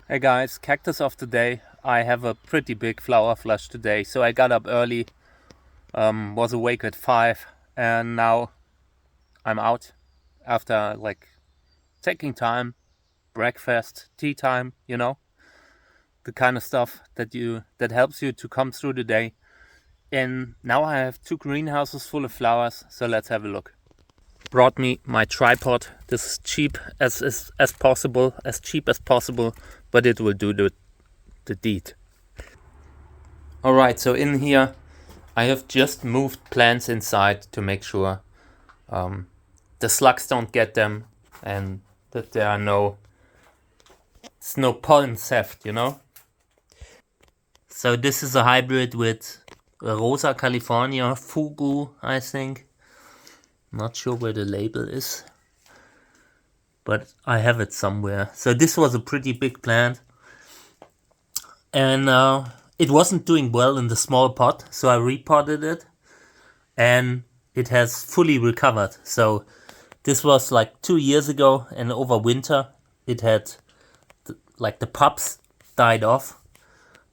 Hey guys, cactus of the day. I have a pretty big flower flush today, so I got up early, was awake at 5, and now I'm out after taking time, breakfast, tea time, the kind of stuff that helps you to come through the day. And now I have 2 greenhouses full of flowers, so let's have a look. Brought me my tripod. This is cheap as possible, as cheap as possible, but it will do the deed. Alright, so in here I have just moved plants inside to make sure the slugs don't get them and that there are it's no pollen theft, So this is a hybrid with Rosa California, Fugu, I think. Not sure where the label is, but I have it somewhere. So this was a pretty big plant, and it wasn't doing well in the small pot, so I repotted it, and it has fully recovered. So this was like 2 years ago, and over winter it had the pups died off,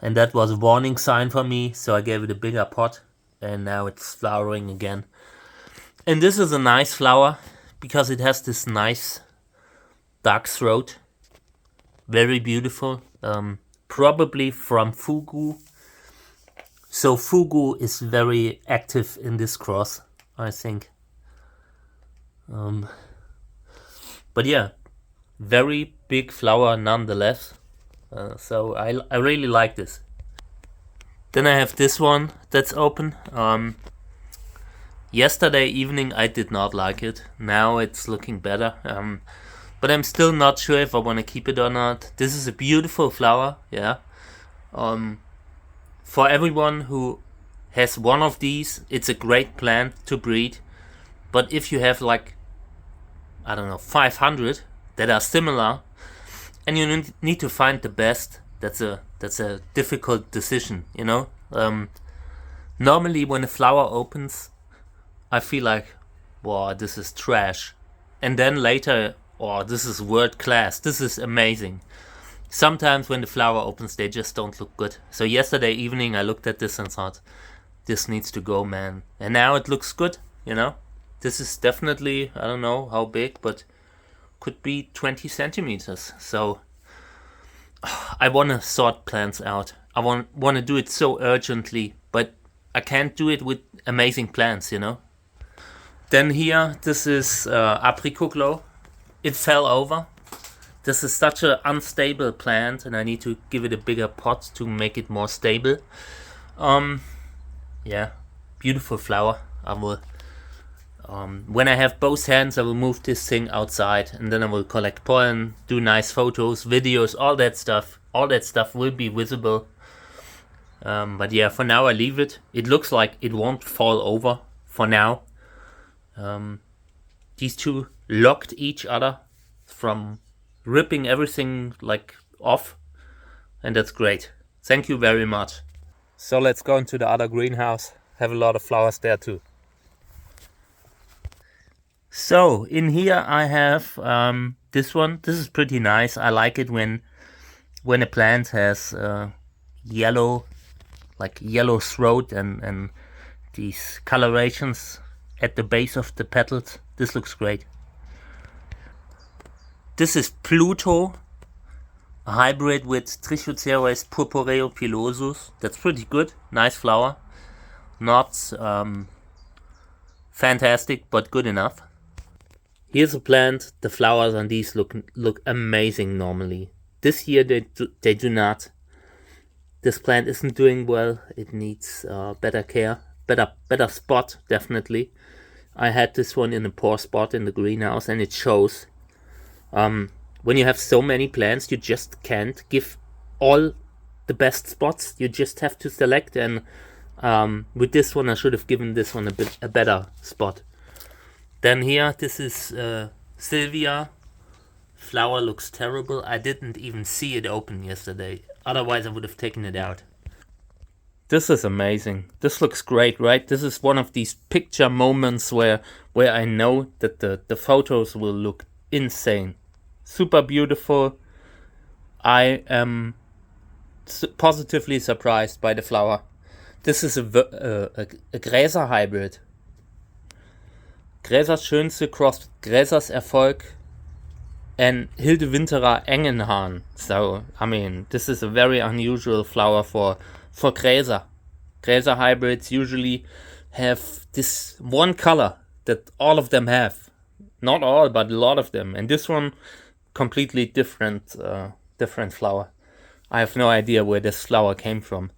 and that was a warning sign for me. So I gave it a bigger pot, and now it's flowering again. And this is a nice flower because it has this nice dark throat, very beautiful. Probably from Fugu. So Fugu is very active in this cross, I think. But yeah, very big flower nonetheless. So I really like this. Then I have this one that's open. Yesterday evening I did not like it. Now it's looking better. But I'm still not sure if I want to keep it or not. This is a beautiful flower, yeah. For everyone who has one of these, it's a great plant to breed. But if you have 500 that are similar, and you need to find the best, that's a difficult decision, Normally when a flower opens, I feel like, wow, this is trash. And then later, oh, this is world class. This is amazing. Sometimes when the flower opens, they just don't look good. So yesterday evening, I looked at this and thought, this needs to go, man. And now it looks good, This is definitely, I don't know how big, but could be 20 centimeters. So I want to sort plants out. I want to do it so urgently, but I can't do it with amazing plants, Then here, this is Apricot Glow. It fell over. This is such an unstable plant, and I need to give it a bigger pot to make it more stable. Yeah, beautiful flower. I will, when I have both hands, I will move this thing outside, and then I will collect pollen, do nice photos, videos, all that stuff. All that stuff will be visible. But yeah, for now I leave it. It looks like it won't fall over for now. These two locked each other from ripping everything off, and that's great. Thank you very much. So let's go into the other greenhouse. Have a lot of flowers there too. So in here I have this one. This is pretty nice. I like it when a plant has yellow throat and these colorations at the base of the petals. This looks great. This is Pluto, a hybrid with Trichoceres purpureo pilosus. That's pretty good. Nice flower. Not fantastic, but good enough. Here's a plant. The flowers on these look amazing normally. This year they do not. This plant isn't doing well. It needs better care, better spot, definitely. I had this one in a poor spot in the greenhouse, and it shows. When you have so many plants, you just can't give all the best spots. You just have to select, and with this one, I should have given this one a better spot. Then here, this is Sylvia. Flower looks terrible. I didn't even see it open yesterday. Otherwise, I would have taken it out. This is amazing. This looks great, right? This is one of these picture moments where I know that the photos will look insane. Super beautiful. I am positively surprised by the flower. This is a Gräser hybrid. Gräsers Schönste crossed Gräsers Erfolg and Hilde Winterer Engenhahn. So, I mean, this is a very unusual flower for Gräser. Gräser hybrids usually have this one color that all of them have. Not all, but a lot of them. And this one, completely different flower. I have no idea where this flower came from.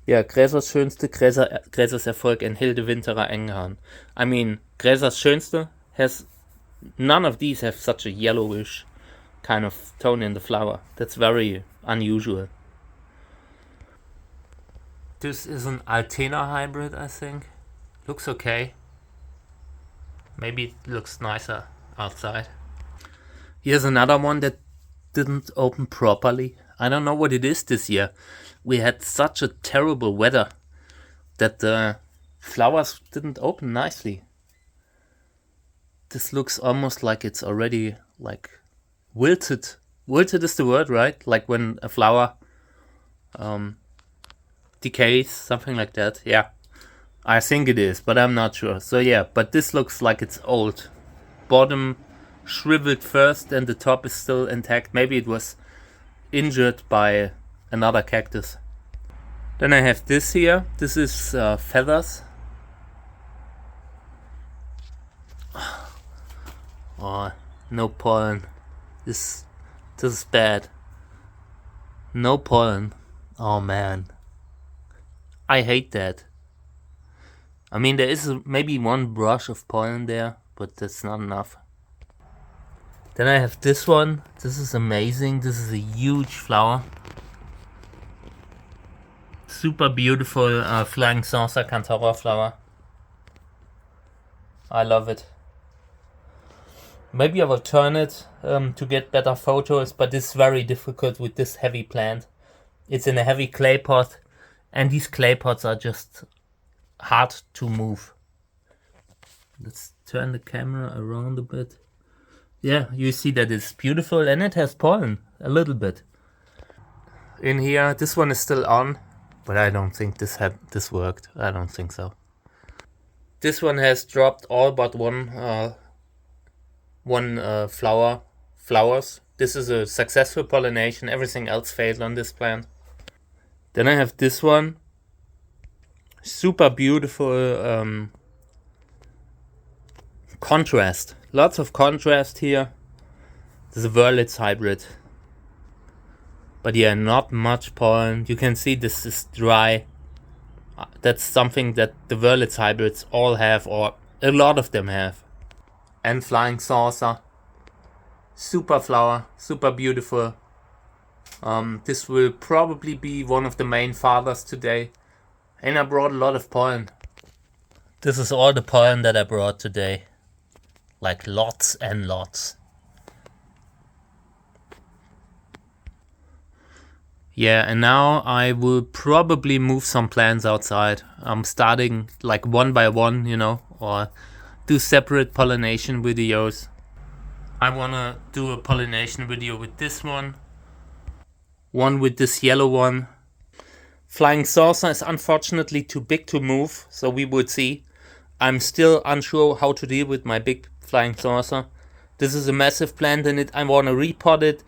Yeah, Gräsers Schönste, Gräsers Erfolg, and Hilde Winterer Engenhahn. I mean, Gräsers Schönste has... None of these have such a yellowish kind of tone in the flower. That's very unusual. This is an Altena hybrid, I think. Looks okay. Maybe it looks nicer outside. Here's another one that didn't open properly. I don't know what it is this year. We had such a terrible weather that the flowers didn't open nicely. This looks almost like it's already like wilted. Wilted is the word, right? Like when a flower decays, something like that. Yeah, I think it is, but I'm not sure. So yeah, but this looks like it's old. Bottom shriveled first and the top is still intact. Maybe it was injured by another cactus. Then I have this here. This is feathers. Oh, no pollen. This is bad. No pollen. Oh man, I hate that. I mean, there is maybe one brush of pollen there, but that's not enough. Then I have this one. This is amazing. This is a huge flower. Super beautiful flying saucer Cantora flower. I love it. Maybe I will turn it to get better photos, but it's very difficult with this heavy plant. It's in a heavy clay pot, and these clay pots are just hard to move. Let's turn the camera around a bit. Yeah, you see that it's beautiful and it has pollen a little bit. In here, this one is still on, but I don't think this worked. I don't think so. This one has dropped all but one flowers. This is a successful pollination. Everything else failed on this plant. Then I have this one. Super beautiful contrast. Lots of contrast here. This is a Wörlitz hybrid. But yeah, not much pollen. You can see this is dry. That's something that the Wörlitz hybrids all have, or a lot of them have. And flying saucer. Super flower, super beautiful. This will probably be one of the main fathers today. And I brought a lot of pollen. This is all the pollen that I brought today. Like lots and lots. Yeah, and now I will probably move some plants outside. I'm starting like one by one, you know, or do separate pollination videos. I wanna do a pollination video with this one with this yellow one. Flying saucer is unfortunately too big to move, so we would see. I'm still unsure how to deal with my big flying saucer. This is a massive plant and I want to repot it,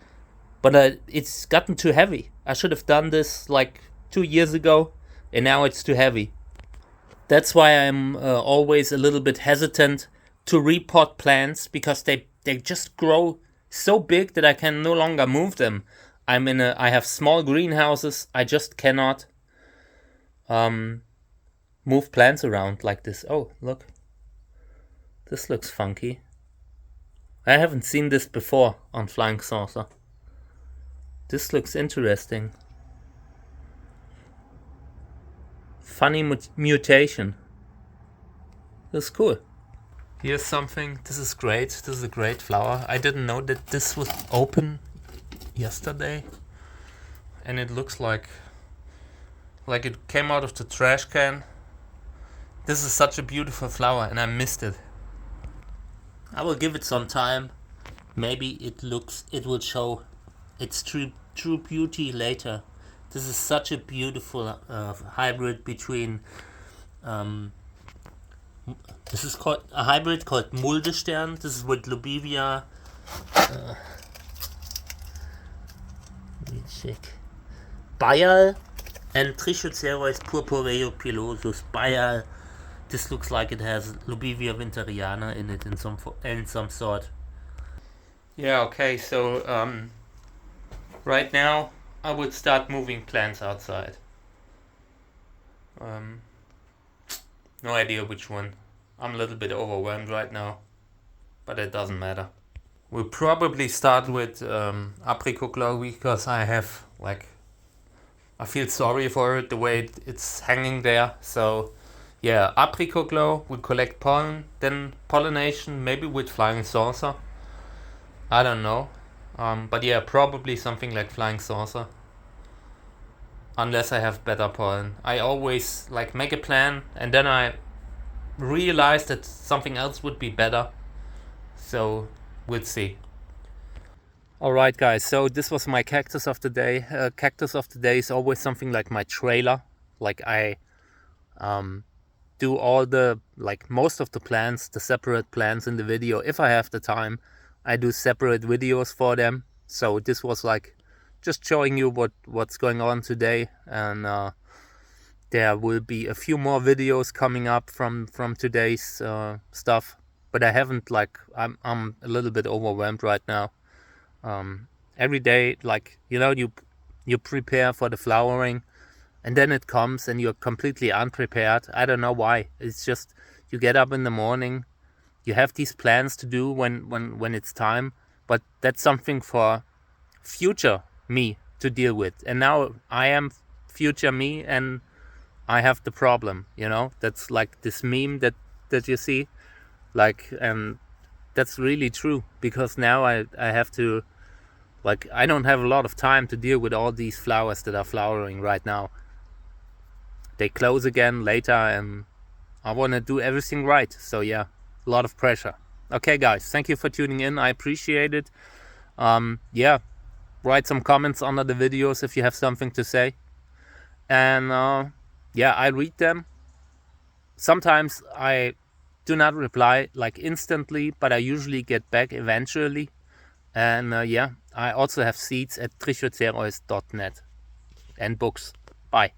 but it's gotten too heavy. I should have done this like 2 years ago, and now it's too heavy. That's why I'm always a little bit hesitant to repot plants, because they just grow so big that I can no longer move them. I have small greenhouses. I just cannot move plants around like this. Oh, look. This looks funky. I haven't seen this before on flying saucer. This looks interesting. Funny mutation. This is cool. Here's something. This is great. This is a great flower. I didn't know that this was open yesterday. And it looks like it came out of the trash can. This is such a beautiful flower and I missed it. I will give it some time. maybe it will show its true beauty later. This is such a beautiful hybrid between this is called a hybrid called Muldestern. This is with Lobivia. Let me check. Bayal and Trichocereus purpureo pilosus. Bayal. This looks like it has Lobivia winteriana in it in some sort. Yeah. Okay. So right now I would start moving plants outside. No idea which one. I'm a little bit overwhelmed right now, but it doesn't matter. We'll probably start with apricot glow because I feel sorry for it, the way it's hanging there. So yeah, apricot glow, we collect pollen, then pollination, maybe with flying saucer. I don't know. But yeah, probably something like flying saucer. Unless I have better pollen. I always make a plan and then I realize that something else would be better. So we'll see. Alright guys, so this was my cactus of the day. Cactus of the day is always something like my trailer. Like I do all the, most of the plants, the separate plants in the video. If I have the time, I do separate videos for them. So this was just showing you what's going on today, and there will be a few more videos coming up from today's stuff, but I haven't I'm a little bit overwhelmed right now. Every day, you prepare for the flowering, and then it comes and you're completely unprepared. I don't know why. It's just you get up in the morning, you have these plans to do when it's time, but that's something for future me to deal with. And now I am future me and I have the problem, That's like this meme that you see, and that's really true, because now I have to, I don't have a lot of time to deal with all these flowers that are flowering right now. They close again later and I want to do everything right. So yeah, a lot of pressure. Okay guys, thank you for tuning in. I appreciate it. Yeah, write some comments under the videos if you have something to say. And yeah, I read them. Sometimes I do not reply instantly, but I usually get back eventually. And yeah, I also have seeds at trichocereus.net and books. Bye.